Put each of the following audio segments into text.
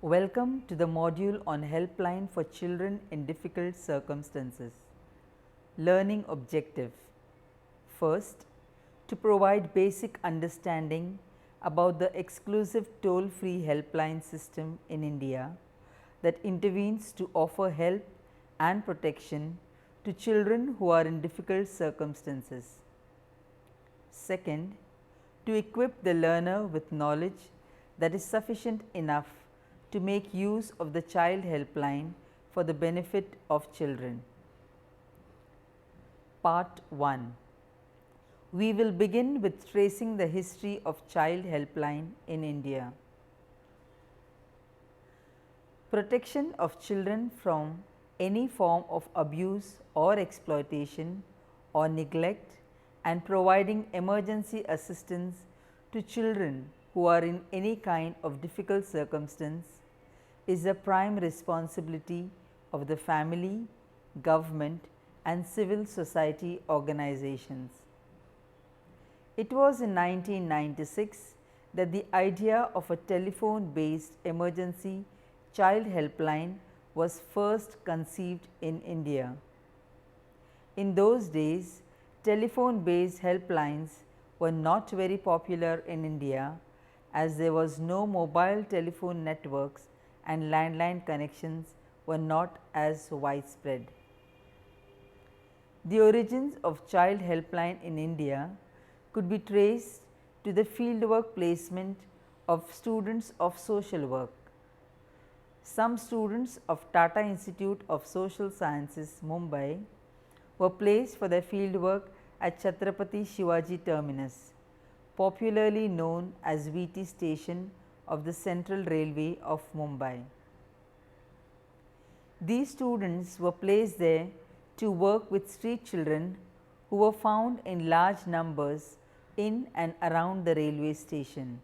Welcome to the module on Helpline for Children in Difficult Circumstances. Learning objective. First, to provide basic understanding about the exclusive toll-free helpline system in India that intervenes to offer help and protection to children who are in difficult circumstances. Second, to equip the learner with knowledge that is sufficient enough to make use of the child helpline for the benefit of children. Part 1. We will begin with tracing the history of child helpline in India. Protection of children from any form of abuse or exploitation or neglect and providing emergency assistance to children who are in any kind of difficult circumstance is a prime responsibility of the family, government and civil society organizations. It was in 1996 that the idea of a telephone-based emergency child helpline was first conceived in India. In those days, telephone-based helplines were not very popular in India as there was no mobile telephone networks and landline connections were not as widespread. The origins of child helpline in India could be traced to the fieldwork placement of students of social work. Some students of Tata Institute of Social Sciences, Mumbai were placed for their fieldwork at Chhatrapati Shivaji Terminus, popularly known as VT Station of the Central Railway of Mumbai. These students were placed there to work with street children who were found in large numbers in and around the railway station.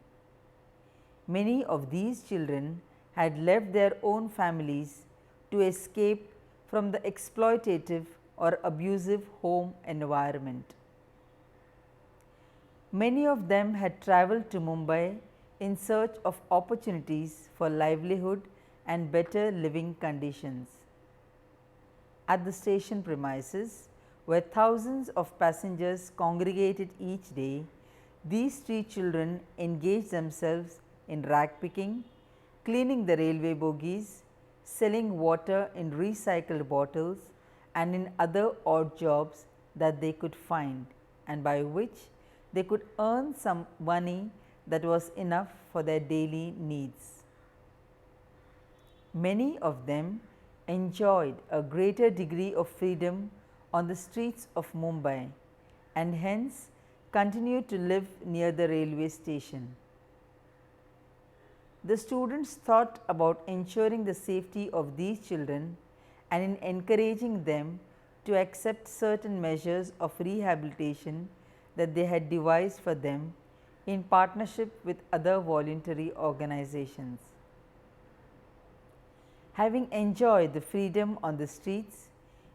Many of these children had left their own families to escape from the exploitative or abusive home environment. Many of them had travelled to Mumbai in search of opportunities for livelihood and better living conditions. At the station premises, where thousands of passengers congregated each day, these street children engaged themselves in rag picking, cleaning the railway bogies, selling water in recycled bottles and in other odd jobs that they could find and by which they could earn some money that was enough for their daily needs. Many of them enjoyed a greater degree of freedom on the streets of Mumbai and hence continued to live near the railway station. The students thought about ensuring the safety of these children and in encouraging them to accept certain measures of rehabilitation that they had devised for them in partnership with other voluntary organizations. Having enjoyed the freedom on the streets,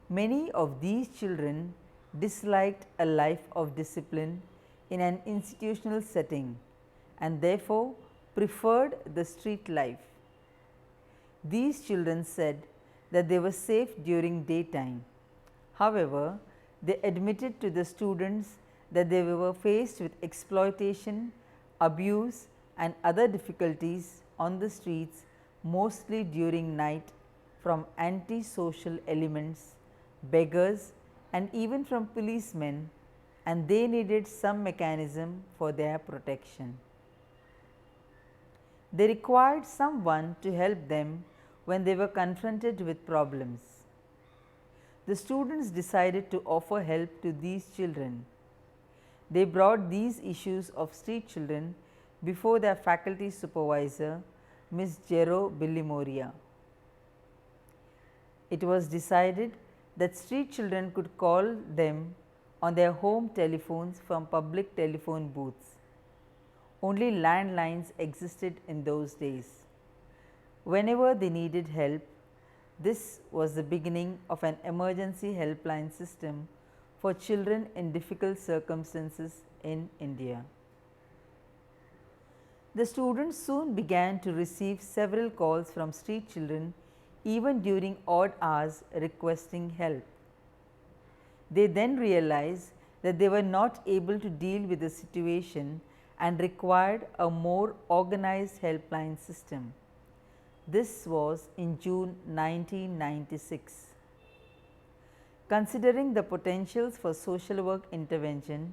many of these children disliked a life of discipline in an institutional setting and therefore preferred the street life. These children said that they were safe during daytime. However, they admitted to the students that they were faced with exploitation, abuse and other difficulties on the streets mostly during night from anti-social elements, beggars and even from policemen, and they needed some mechanism for their protection. They required someone to help them when they were confronted with problems. The students decided to offer help to these children. They brought these issues of street children before their faculty supervisor, Ms. Jero Billimoria. It was decided that street children could call them on their home telephones from public telephone booths. Only landlines existed in those days. Whenever they needed help, this was the beginning of an emergency helpline system for children in difficult circumstances in India. The students soon began to receive several calls from street children even during odd hours requesting help. They then realized that they were not able to deal with the situation and required a more organized helpline system. This was in June 1996. Considering the potentials for social work intervention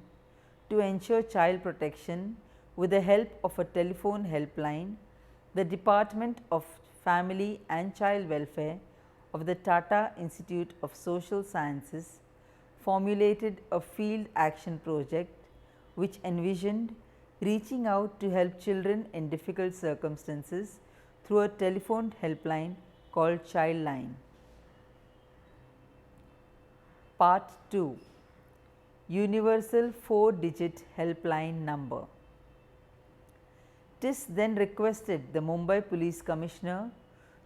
to ensure child protection with the help of a telephone helpline, the Department of Family and Child Welfare of the Tata Institute of Social Sciences formulated a field action project which envisioned reaching out to help children in difficult circumstances through a telephone helpline called CHILDLINE. Part 2, Universal 4-digit helpline number. TIS then requested the Mumbai Police Commissioner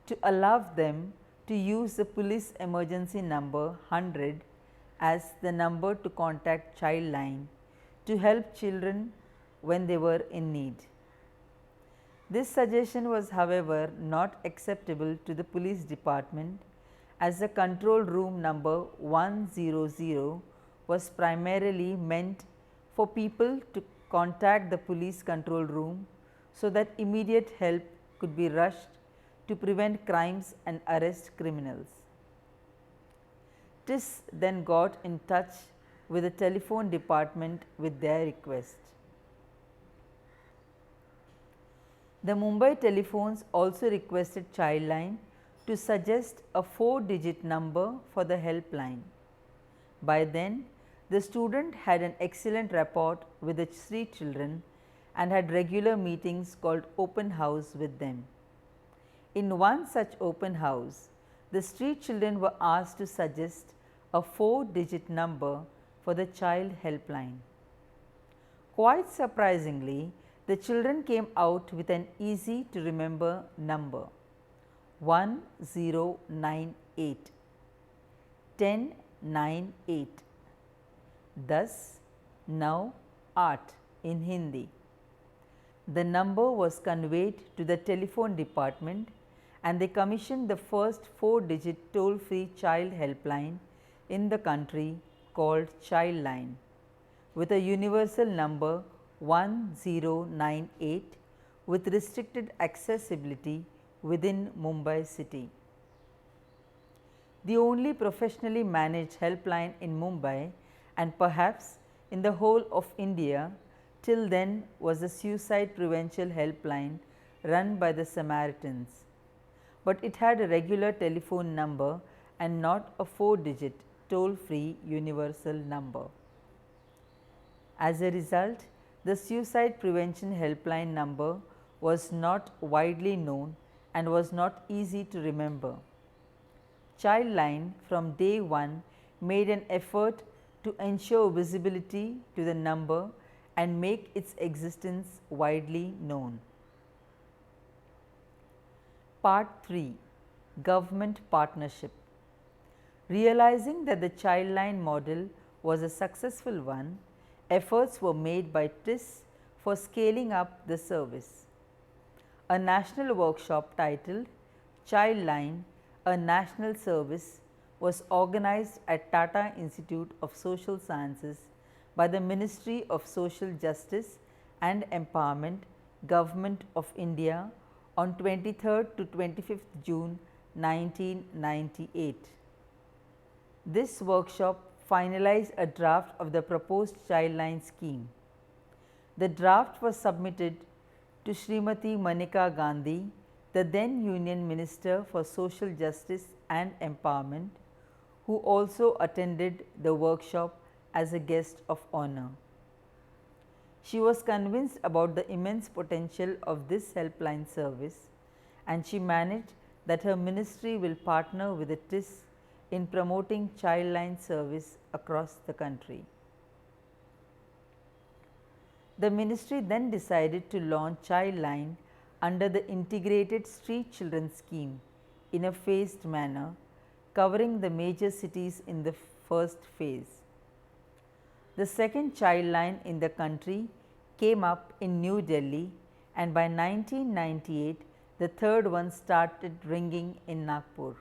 to allow them to use the police emergency number 100 as the number to contact CHILDLINE to help children when they were in need. This suggestion was, however, not acceptable to the police department, as the control room number 100 was primarily meant for people to contact the police control room so that immediate help could be rushed to prevent crimes and arrest criminals. TIS then got in touch with the telephone department with their request. The Mumbai telephones also requested CHILDLINE to suggest a 4-digit number for the helpline. By then, the student had an excellent rapport with the street children and had regular meetings called open house with them. In one such open house, the street children were asked to suggest a 4-digit number for the child helpline. Quite surprisingly, the children came out with an easy to remember number 1098, 1098. Thus, now art in Hindi. The number was conveyed to the telephone department and they commissioned the first 4-digit toll-free child helpline in the country called CHILDLINE with a universal number 1098 with restricted accessibility within Mumbai city. The only professionally managed helpline in Mumbai and perhaps in the whole of India till then was the suicide prevention helpline run by the Samaritans, but it had a regular telephone number and not a 4-digit toll-free universal number. As a result, the suicide prevention helpline number was not widely known and was not easy to remember. CHILDLINE from day one made an effort to ensure visibility to the number and make its existence widely known. Part 3, Government Partnership. Realizing that the CHILDLINE model was a successful one, efforts were made by TIS for scaling up the service. A national workshop titled CHILDLINE, a National Service was organized at Tata Institute of Social Sciences by the Ministry of Social Justice and Empowerment, Government of India on 23rd to 25th June 1998. This workshop finalized a draft of the proposed CHILDLINE scheme. The draft was submitted to Srimati Maneka Gandhi, the then Union Minister for Social Justice and Empowerment, who also attended the workshop as a guest of honor. She was convinced about the immense potential of this helpline service and she managed that her ministry will partner with the TIS in promoting CHILDLINE service across the country. The ministry then decided to launch CHILDLINE under the Integrated Street Children Scheme in a phased manner, covering the major cities in the first phase. The second CHILDLINE in the country came up in New Delhi and by 1998 the third one started ringing in Nagpur.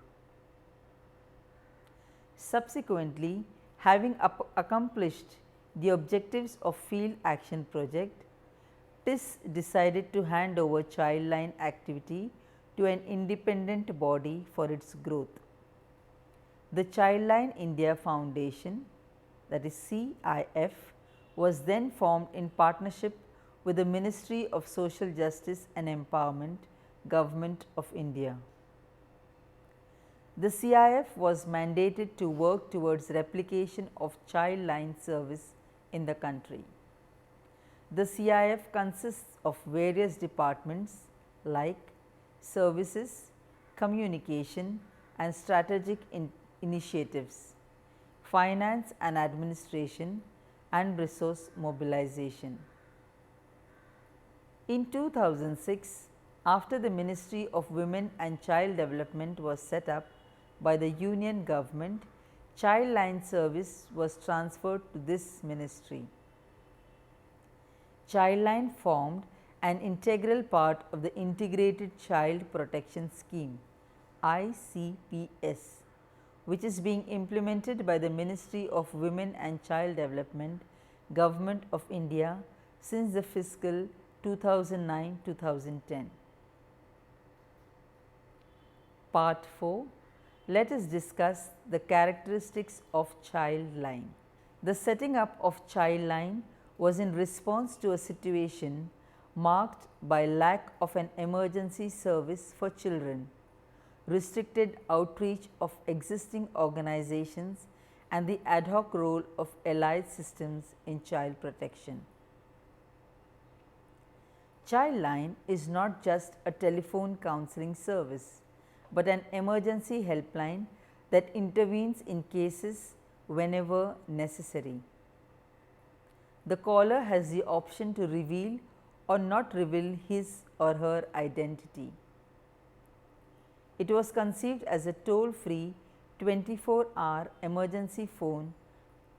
Subsequently, having accomplished the objectives of Field Action Project, TIS decided to hand over CHILDLINE activity to an independent body for its growth. The CHILDLINE India Foundation, that is CIF, was then formed in partnership with the Ministry of Social Justice and Empowerment, Government of India. The CIF was mandated to work towards replication of CHILDLINE service in the country. The CIF consists of various departments like services, communication and strategic initiatives, finance and administration, and resource mobilization. In 2006, after the Ministry of Women and Child Development was set up by the Union Government, CHILDLINE service was transferred to this ministry. CHILDLINE formed an integral part of the Integrated Child Protection Scheme ICPS, which is being implemented by the Ministry of Women and Child Development, Government of India since the fiscal 2009-2010. Part 4. Let us discuss the characteristics of CHILDLINE. The setting up of CHILDLINE was in response to a situation marked by lack of an emergency service for children, restricted outreach of existing organizations, and the ad hoc role of allied systems in child protection. CHILDLINE is not just a telephone counseling service, but an emergency helpline that intervenes in cases whenever necessary. The caller has the option to reveal or not reveal his or her identity. It was conceived as a toll-free 24-hour emergency phone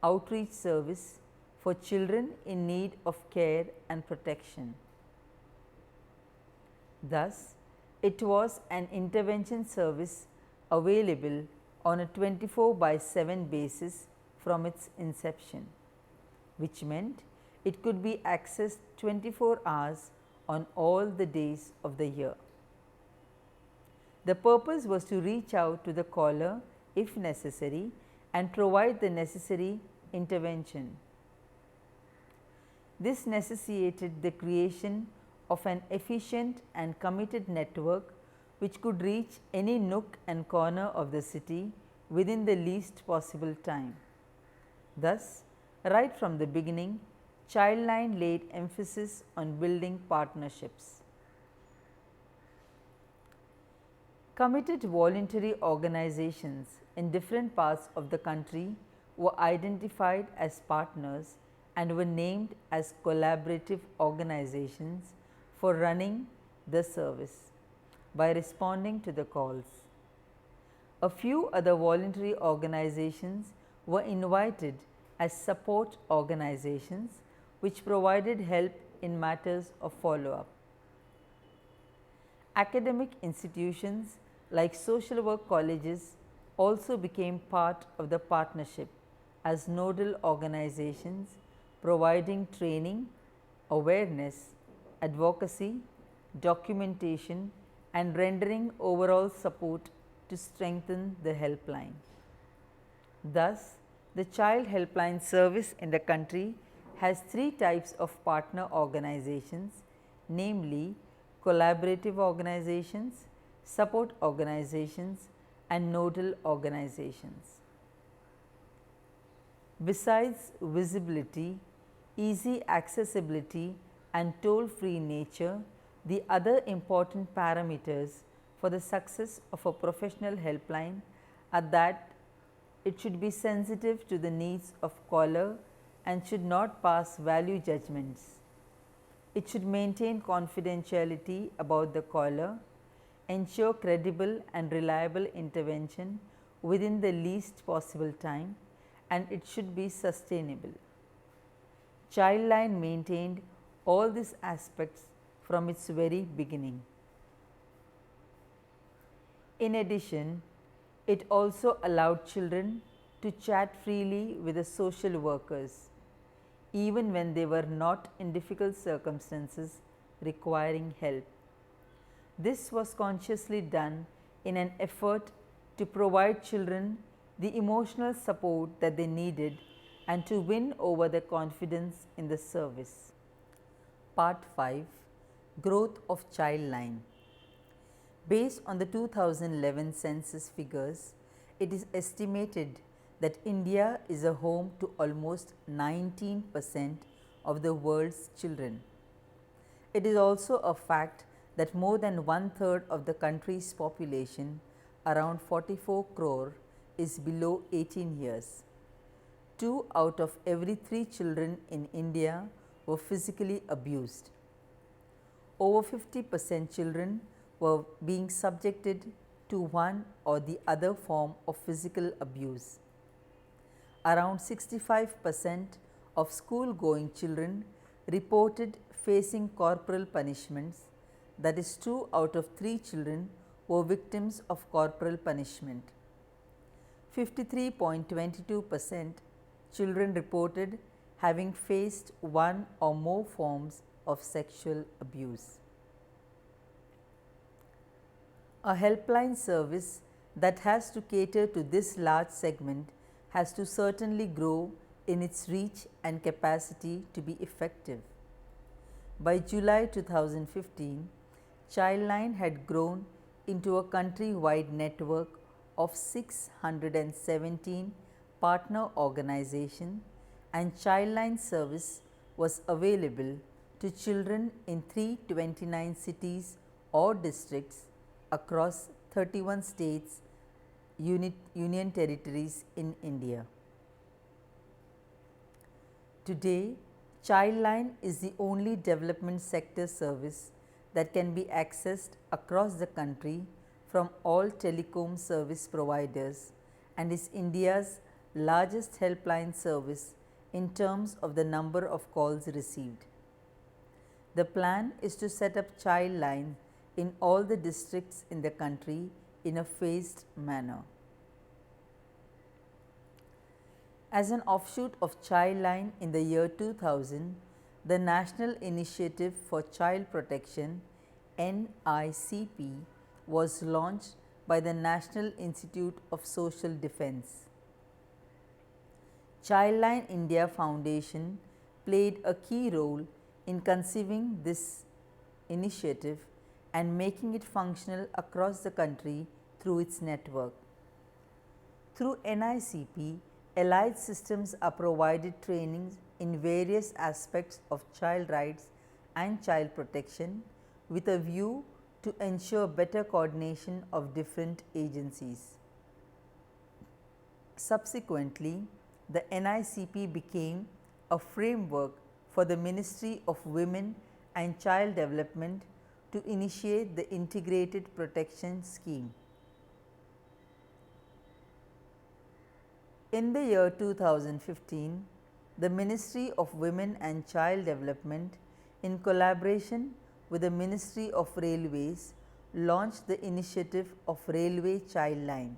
outreach service for children in need of care and protection. Thus, it was an intervention service available on a 24/7 basis from its inception, which meant it could be accessed 24 hours on all the days of the year. The purpose was to reach out to the caller if necessary and provide the necessary intervention. This necessitated the creation of an efficient and committed network which could reach any nook and corner of the city within the least possible time. Thus, right from the beginning, CHILDLINE laid emphasis on building partnerships. Committed voluntary organizations in different parts of the country were identified as partners and were named as collaborative organizations for running the service by responding to the calls. A few other voluntary organizations were invited as support organizations which provided help in matters of follow-up. Academic institutions like social work colleges also became part of the partnership as nodal organizations providing training, awareness, advocacy, documentation and rendering overall support to strengthen the helpline. Thus, the child helpline service in the country has three types of partner organizations, namely collaborative organizations, support organizations and nodal organizations. Besides visibility, easy accessibility and toll-free nature, the other important parameters for the success of a professional helpline are that it should be sensitive to the needs of caller and should not pass value judgments. It should maintain confidentiality about the caller, ensure credible and reliable intervention within the least possible time, and it should be sustainable. CHILDLINE maintained all these aspects from its very beginning. In addition, it also allowed children to chat freely with the social workers, even when they were not in difficult circumstances requiring help. This was consciously done in an effort to provide children the emotional support that they needed and to win over their confidence in the service. Part 5, Growth of CHILDLINE. Based on the 2011 census figures, it is estimated that India is a home to almost 19% of the world's children. It is also a fact that more than one-third of the country's population, around 44 crore, is below 18 years. 2 out of every 3 children in India were physically abused. Over 50% children were being subjected to one or the other form of physical abuse. Around 65% of school-going children reported facing corporal punishments, that is 2 out of 3 children were victims of corporal punishment. 53.22% children reported having faced one or more forms of sexual abuse. A helpline service that has to cater to this large segment has to certainly grow in its reach and capacity to be effective. By July 2015, CHILDLINE had grown into a country-wide network of 617 partner organizations, and CHILDLINE service was available to children in 329 cities or districts across 31 states, union territories in India. Today, CHILDLINE is the only development sector service that can be accessed across the country from all telecom service providers and is India's largest helpline service in terms of the number of calls received. The plan is to set up CHILDLINE in all the districts in the country in a phased manner. As an offshoot of CHILDLINE in the year 2000, the National Initiative for Child Protection (NICP) was launched by the National Institute of Social Defense. CHILDLINE India Foundation played a key role in conceiving this initiative and making it functional across the country through its network. Through NICP, allied systems are provided trainings in various aspects of child rights and child protection with a view to ensure better coordination of different agencies. Subsequently, the NICP became a framework for the Ministry of Women and Child Development to initiate the Integrated Protection Scheme. In the year 2015, the Ministry of Women and Child Development, in collaboration with the Ministry of Railways, launched the initiative of Railway CHILDLINE,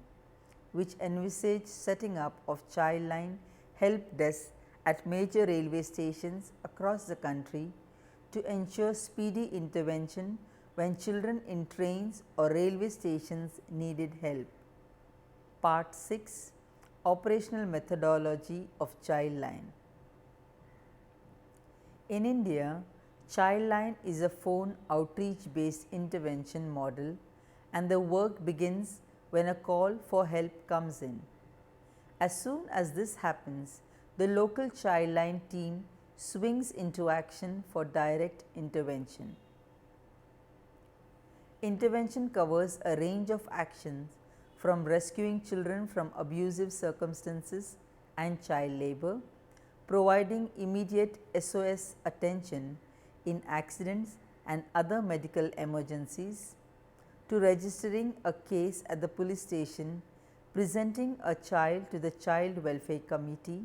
which envisaged setting up of CHILDLINE help desks at major railway stations across the country to ensure speedy intervention when children in trains or railway stations needed help. Part 6, Operational Methodology of CHILDLINE. In India, CHILDLINE is a phone outreach-based intervention model, and the work begins when a call for help comes in. As soon as this happens, the local CHILDLINE team swings into action for direct intervention. Intervention covers a range of actions from rescuing children from abusive circumstances and child labor, providing immediate SOS attention in accidents and other medical emergencies, to registering a case at the police station, presenting a child to the Child Welfare Committee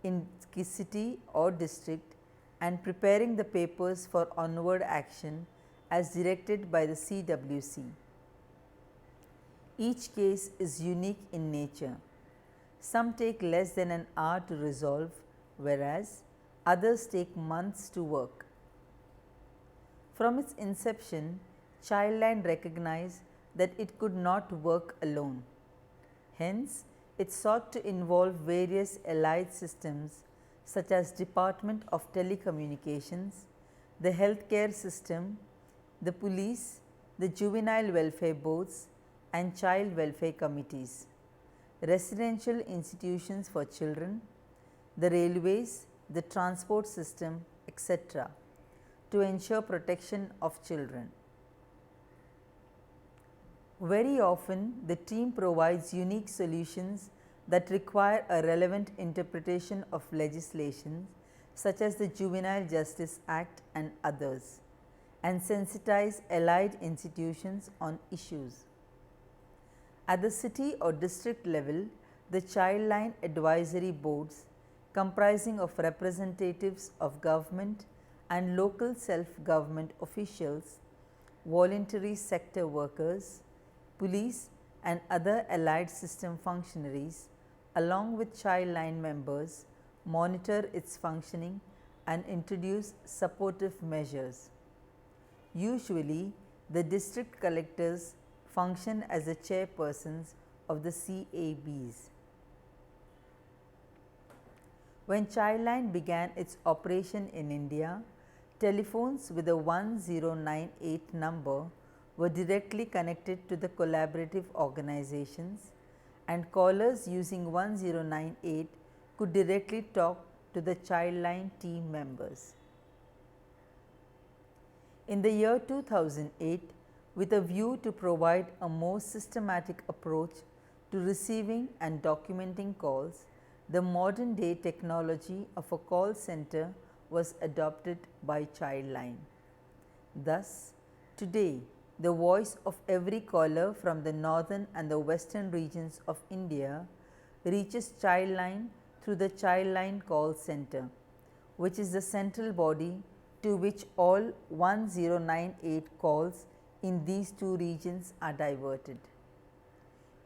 in city or district, and preparing the papers for onward action as directed by the CWC. Each case is unique in nature. Some take less than an hour to resolve, whereas others take months to work. From its inception, CHILDLINE recognized that it could not work alone. Hence, it sought to involve various allied systems such as Department of Telecommunications, the healthcare system, the police, the juvenile welfare boards, and child welfare committees, residential institutions for children, the railways, the transport system, etc., to ensure protection of children. Very often, the team provides unique solutions that require a relevant interpretation of legislation such as the Juvenile Justice Act and others, and sensitize allied institutions on issues. At the city or district level, the CHILDLINE advisory boards, comprising of representatives of government and local self-government officials, voluntary sector workers, police and other allied system functionaries, along with CHILDLINE members, monitor its functioning and introduce supportive measures. Usually, the district collectors function as the chairpersons of the CABs. When CHILDLINE began its operation in India, telephones with a 1098 number were directly connected to the collaborative organizations, and callers using 1098 could directly talk to the CHILDLINE team members. In the year 2008, with a view to provide a more systematic approach to receiving and documenting calls, the modern day technology of a call center was adopted by CHILDLINE. Thus, today, the voice of every caller from the northern and the western regions of India reaches CHILDLINE through the CHILDLINE call center, which is the central body to which all 1098 calls in these two regions are diverted.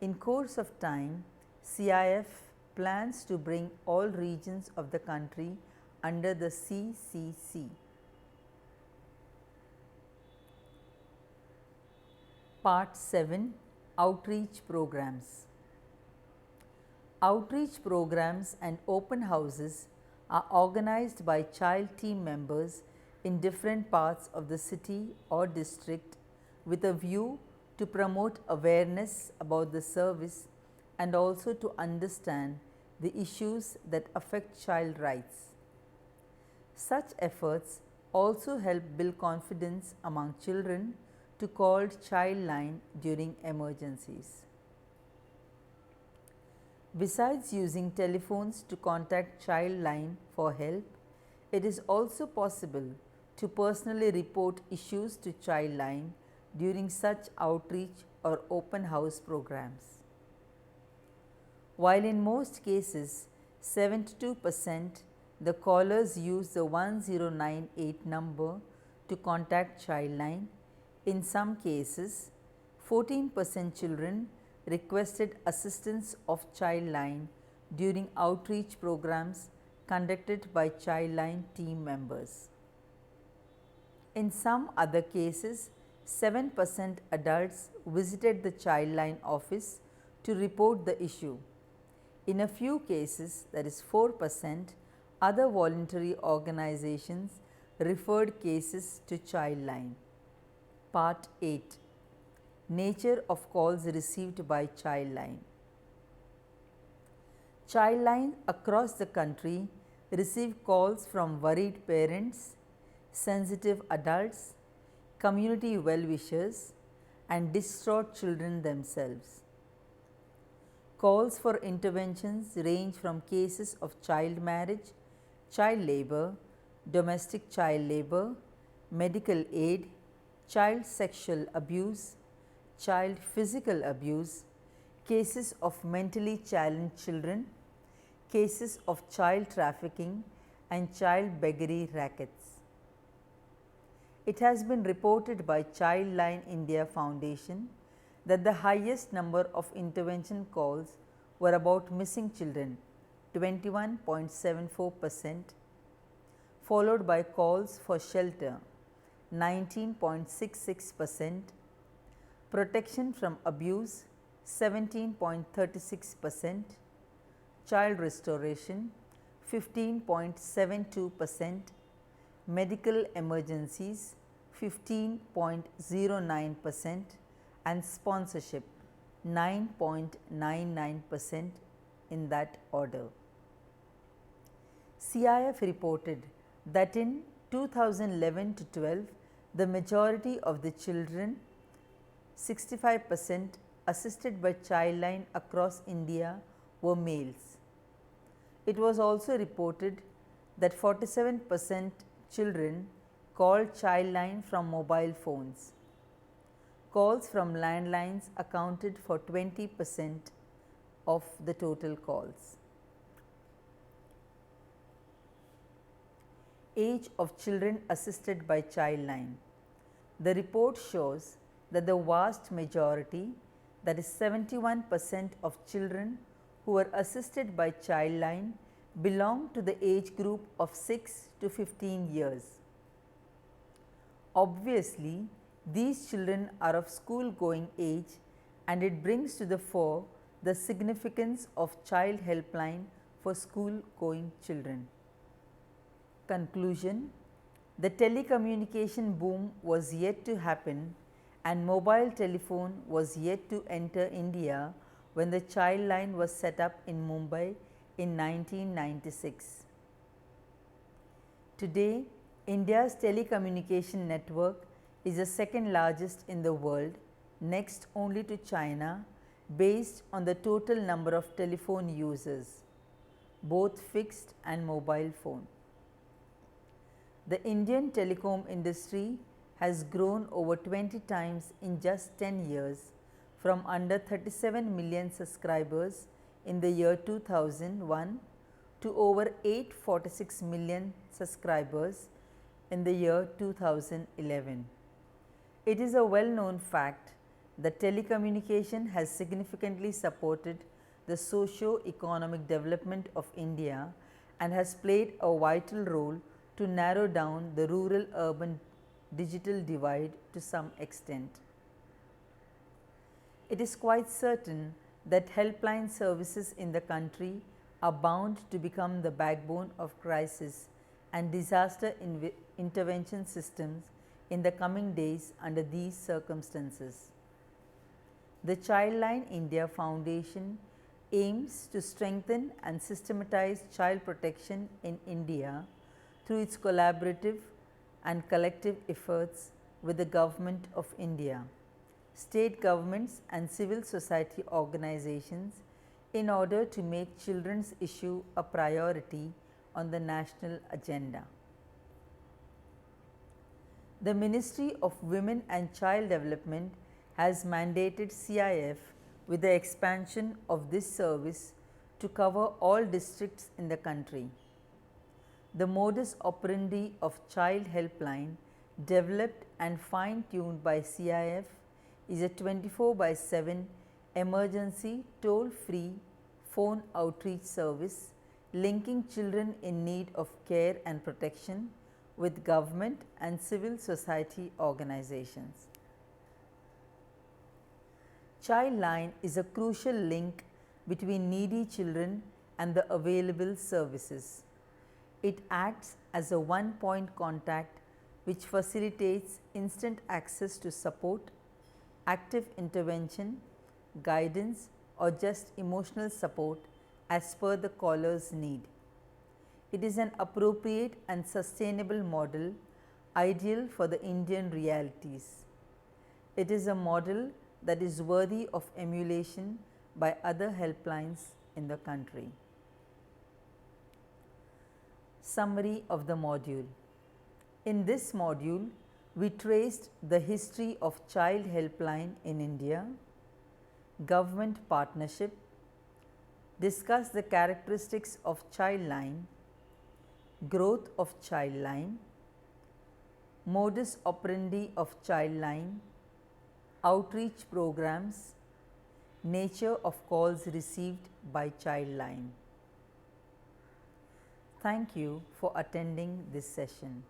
In course of time, CIF plans to bring all regions of the country under the CCC. Part 7, Outreach Programs. Outreach programs and open houses are organized by child team members in different parts of the city or district with a view to promote awareness about the service and also to understand the issues that affect child rights. Such efforts also help build confidence among children to call CHILDLINE during emergencies. Besides using telephones to contact CHILDLINE for help, it is also possible to personally report issues to CHILDLINE during such outreach or open house programs. While in most cases 72% the callers use the 1098 number to contact CHILDLINE, in some cases 14% children requested assistance of CHILDLINE during outreach programs conducted by CHILDLINE team members. In some other cases, 7% adults visited the CHILDLINE office to report the issue. In a few cases, that is 4%, other voluntary organizations referred cases to CHILDLINE. Part 8, Nature of calls received by CHILDLINE. CHILDLINE across the country receive calls from worried parents, sensitive adults, community well-wishers, and distraught children themselves. Calls for interventions range from cases of child marriage, child labor, domestic child labor, medical aid, child sexual abuse, child physical abuse, cases of mentally challenged children, cases of child trafficking, and child beggary rackets. It has been reported by CHILDLINE India Foundation that the highest number of intervention calls were about missing children, 21.74%, followed by calls for shelter, 19.66%, protection from abuse, 17.36%, child restoration, 15.72%, medical emergencies, 15.09%, and sponsorship, 9.99% in that order. CIF reported that in 2011 to 12, the majority of the children, 65%, assisted by CHILDLINE across India were males. It was also reported that 47% children called CHILDLINE from mobile phones. Calls from landlines accounted for 20% of the total calls. Age of children assisted by CHILDLINE. The report shows that the vast majority, that is 71% of children who were assisted by CHILDLINE, belong to the age group of 6 to 15 years. Obviously, these children are of school going age, and it brings to the fore the significance of Child Helpline for school going children. Conclusion: the telecommunication boom was yet to happen and mobile telephone was yet to enter India when the CHILDLINE was set up in Mumbai in 1996. Today, India's telecommunication network is the second largest in the world, next only to China, based on the total number of telephone users, both fixed and mobile phone. The Indian telecom industry has grown over 20 times in just 10 years, from under 37 million subscribers in the year 2001 to over 846 million subscribers in the year 2011. It is a well-known fact that telecommunication has significantly supported the socio-economic development of India and has played a vital role to narrow down the rural-urban digital divide to some extent. It is quite certain that helpline services in the country are bound to become the backbone of crisis and disaster intervention systems in the coming days under these circumstances. The CHILDLINE India Foundation aims to strengthen and systematize child protection in India through its collaborative and collective efforts with the Government of India, state governments and civil society organizations in order to make children's issue a priority on the national agenda. The Ministry of Women and Child Development has mandated CIF with the expansion of this service to cover all districts in the country. The modus operandi of Child Helpline, developed and fine-tuned by CIF, is a 24/7 emergency toll-free phone outreach service linking children in need of care and protection with government and civil society organizations. CHILDLINE is a crucial link between needy children and the available services. It acts as a one-point contact which facilitates instant access to support, active intervention, guidance, or just emotional support as per the caller's need. It is an appropriate and sustainable model ideal for the Indian realities. It is a model that is worthy of emulation by other helplines in the country. Summary of the module. In this module, we traced the history of Child Helpline in India, government partnership, discussed the characteristics of CHILDLINE, Growth of CHILDLINE, Modus Operandi of CHILDLINE, Outreach programs, Nature of calls received by CHILDLINE. Thank you for attending this session.